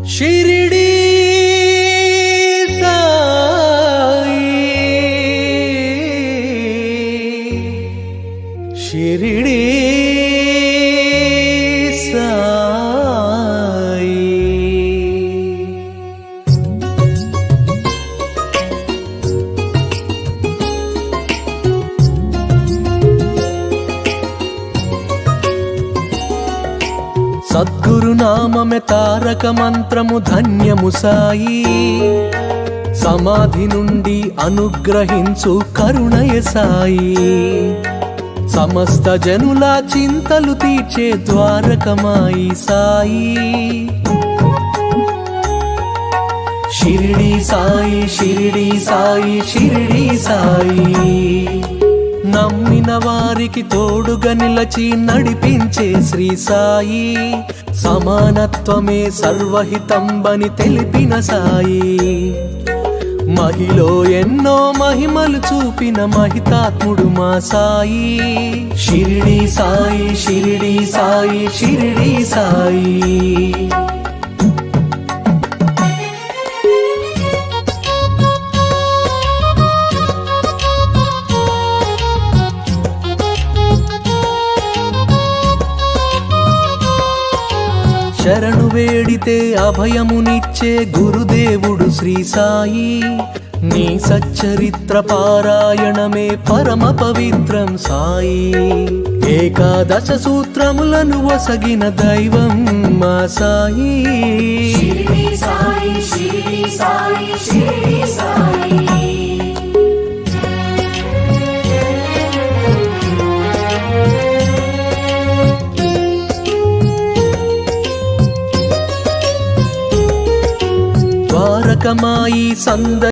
शिरडी साई शिरडी साई। सद्गुरु नाममे तारक मंत्रमु धन्यमु साई। समाधि नुंडी अनुग्रहिंचु करुणय साई। समस्त जनुला चिंतलु तीर्चे द्वारकमाई साई। शिरडी साई शिरडी साई शिरडी साई। నమ్మిన వారికి తోడుగా నిలచి నడిపించే శ్రీ సాయి। సమానత్వమే సర్వహితంబని తెలిపిన సాయి। మహిలో ఎన్నో మహిమలు చూపిన మహితాత్ముడు మా సాయి। షిరిడి సాయి షిరిడి సాయి షిరిడి సాయి। శరణు వేడితే అభయమునిచ్చే గురుదేవుడు శ్రీ సాయి। నీ సచ్చరిత్ర పారాయణమే పరమ పవిత్రం సాయి। ఏకాదశ సూత్రములను వసగిన దైవం మా సాయి। షిరిడి సాయి షిరిడి సాయి షిరిడి సాయి। ద్వారకమాయి సంద